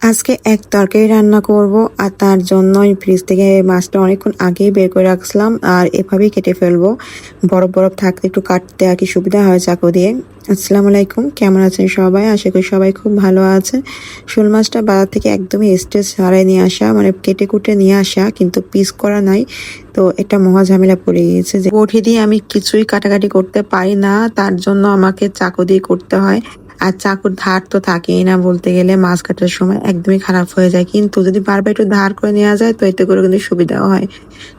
আজকে এক তরকারি রান্না করব আর তার জন্য আমি ফ্রিজ থেকে মাছটা অনেকক্ষণ আগেই বের করে রাখছিলাম আর এভাবেই কেটে ফেলবো। বরফ বরফ থাকতে একটু কাটতে আর কি সুবিধা হয় চাকু দিয়ে। আসসালামু আলাইকুম, কেমন আছেন সবাই? আশা করি সবাই খুব ভালো আছেন। শোল মাছটা বাজার থেকে একদমই স্টেজ ছাড়াই নিয়ে আসা, মানে কেটে কুটে নিয়ে আসা, কিন্তু পিস করা নাই। তো এটা মহা ঝামেলা পড়ে গিয়েছে যে বটি দিয়ে আমি কিছুই কাটাকাটি করতে পারি না, তার জন্য আমাকে চাকু দিয়ে করতে হয়। আর চাকুর ধার তো থাকেই না, বলতে গেলে মাছ কাটার সময় একদমই খারাপ হয়ে যায়, কিন্তু যদি বারবার একটু ধার করে নেওয়া যায় তো এতে করে কিন্তু সুবিধাও হয়।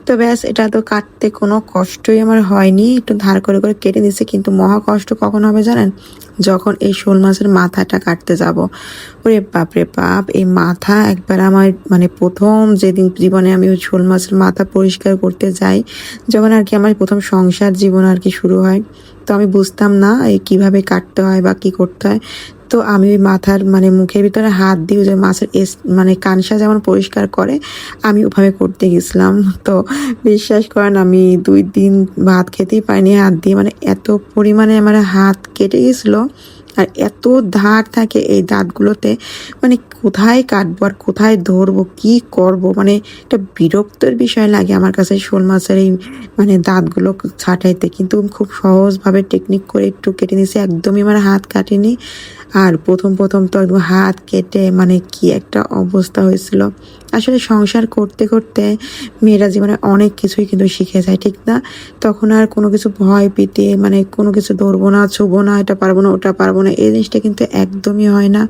তো ব্যাস, এটা তো কাটতে কোনো কষ্টই আমার হয়নি, একটু ধার করে করে কেটে নিচ্ছে। কিন্তু মহা কষ্ট কখন হবে জানেন? যখন এই শোল মাছের মাথাটা কাটতে যাব। ওরে বাপ রে বাপ, এই মাথা একবার আমার মানে প্রথম যেদিন জীবনে আমি ওই শোল মাছের মাথা পরিষ্কার করতে যাই, যখন আর কি আমার প্রথম সংসার জীবন আর কি শুরু হয়, তো আমি বুঝতাম না এই কিভাবে কাটতে হয় বা কি করতে হয়। তো আমি ওই মাথার মানে মুখের ভিতরে হাত দিয়ে যে মাছের মানে কানসা যেমন পরিষ্কার করে, আমি ওভাবে করতে গেছিলাম। তো বিশ্বাস করেন, আমি 2 দিন ভাত খেতেই পারিনি হাত দিয়ে, মানে এত পরিমাণে আমার হাত কেটে গেছিলো। আর এত ধার থাকে এই দাঁতগুলোতে, মানে কোথায় কাটবো আর কোথায় ধরবো, কি করব, মানে একটা বিরক্তর বিষয় লাগে আমার কাছে শোল মাছের এই মানে দাঁতগুলো ছাঁটাইতে। কিন্তু খুব সহজভাবে টেকনিক করে একটু কেটে নিয়েছি, একদমই আমার হাত কাটেনি। আর প্রথম প্রথম তো একদম হাত কেটে মানে কি একটা অবস্থা হয়েছিল। আসলে সংসার করতে করতে মেয়েরা জীবনে অনেক কিছুই কিন্তু শিখে যায়, ঠিক না? তখন আর কোনো কিছু ভয় পেতে, মানে কোনো কিছু ধরবো না, ছুবো না, এটা পারবো না, ওটা পারবো না, এই জিনিসটা কিন্তু একদমই হয় না।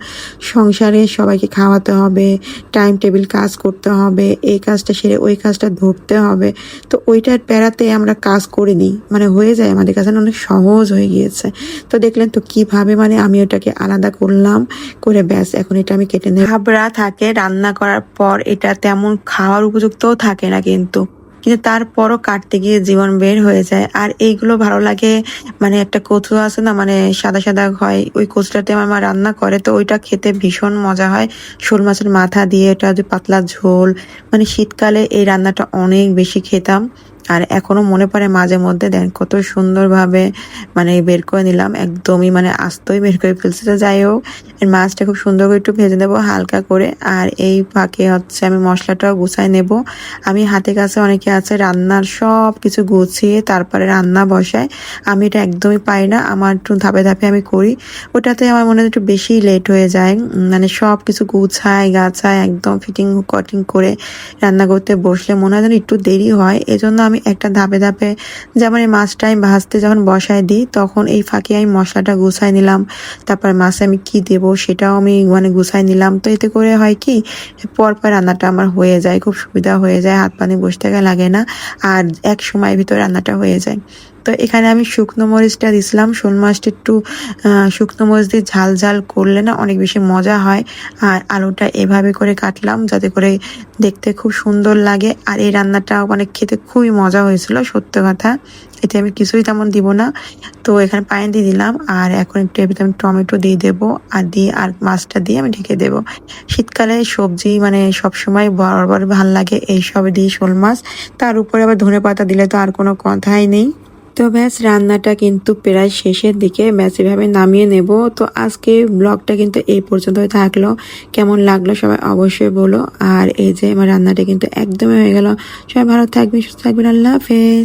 সংসারে সবাইকে খাওয়াতে হবে, টাইম টেবিল কাজ করতে হবে, এই কাজটা সেরে ওই কাজটা ধরতে হবে। তো ওইটার প্যারাতে আমরা কাজ করে নিই, মানে হয়ে যায় আমাদের কাছে অনেক সহজ হয়ে গিয়েছে। তো দেখলেন তো কিভাবে মানে আমি ওটাকে আলাদা করলাম, করে ব্যাস এখন এটা আমি কেটে নেব। ভাবরা থাকে রান্না করার পর, এটা তেমন খাওয়ার উপযুক্তও থাকে না, কিন্তু কিন্তু তারপরও কাটতে গিয়ে জীবন বের হয়ে যায়। আর এইগুলো ভালো লাগে, মানে একটা কচু আছে না, মানে সাদা সাদা হয়, ওই কচুটাতে আমার মা রান্না করে, তো ওইটা খেতে ভীষণ মজা হয়। শোল মাছের মাথা দিয়ে এটা যে পাতলা ঝোল, মানে শীতকালে এই রান্নাটা অনেক বেশি খেতাম। আর এখনো মনে পড়ে মাঝে মধ্যে, দেন কত সুন্দরভাবে মানে বের করে নিলাম, একদমই মানে আস্তই বের করে ফেলছি। তো যাই হোক, এর মাছটা খুব সুন্দর করে একটু ভেজে নেবো হালকা করে। আর এই ফাঁকে হচ্ছে আমি মশলাটাও গুছাই নেব। আমি হাতে কাছে অনেকে আছে রান্নার সব কিছু গুছিয়ে তারপরে রান্না বসায়, আমি এটা একদমই পারি না, আমার একটু ধাপে ধাপে আমি করি। ওটাতে আমার মনে হয় একটু বেশি লেট হয়ে যায়, মানে সব কিছু গুছায় গাছায় একদম ফিটিং কটিং করে রান্না করতে বসলে মনে হয় যেন একটু দেরি হয়। এজন্য আমি একটা ধাপে ধাপে, যেমন এই মাছটা আমি ভাজতে যখন বসায় দিই, তখন এই ফাঁকে আমি মশলাটা গুছাই নিলাম, তারপর মাছে আমি কি দেব সেটাও আমি মানে গুছাই নিলাম। তো এতে করে হয় কি, পরপর রান্নাটা আমার হয়ে যায়, খুব সুবিধা হয়ে যায়, হাত পানি বসে থাকা লাগে না, আর এক সময়ের ভিতরে রান্নাটা হয়ে যায়। তো এখানে আমি শুকনো মরিচটা দিছিলাম, শোল মাছটা একটু শুকনো মরিচ দিয়ে ঝাল ঝাল করলে না অনেক বেশি মজা হয়। আর আলুটা এভাবে করে কাটলাম যাতে করে দেখতে খুব সুন্দর লাগে। আর এই রান্নাটা মানে খেতে খুবই মজা হয়েছিল, সত্য কথা। এতে আমি কিছুই তেমন দিব না, তো এখানে পানি দিয়ে দিলাম। আর এখন একটু এর ভিতরে আমি টমেটো দিয়ে দেবো, আর দিয়ে আর মাছটা দিয়ে আমি ঢেকে দেবো। শীতকালে সবজি মানে সবসময় বরাবর ভাল লাগে এইসব দিয়ে শোল মাছ, তার উপরে আবার ধনেপাতা দিলে তো আর কোনো কথাই নেই। তো ব্যাস, রান্নাটা কিন্তু প্রায় শেষের দিকে, ব্যাস এভাবে নামিয়ে নেব। তো আজকে ব্লগটা কিন্তু এই পর্যন্তই থাকলো, কেমন লাগলো সবাই অবশ্যই বলো। আর এই যে আমার রান্নাটা কিন্তু একদমই হয়ে গেল। সবাই ভালো থাকবেন, সুস্থ থাকবেন, আল্লাহ হাফেজ।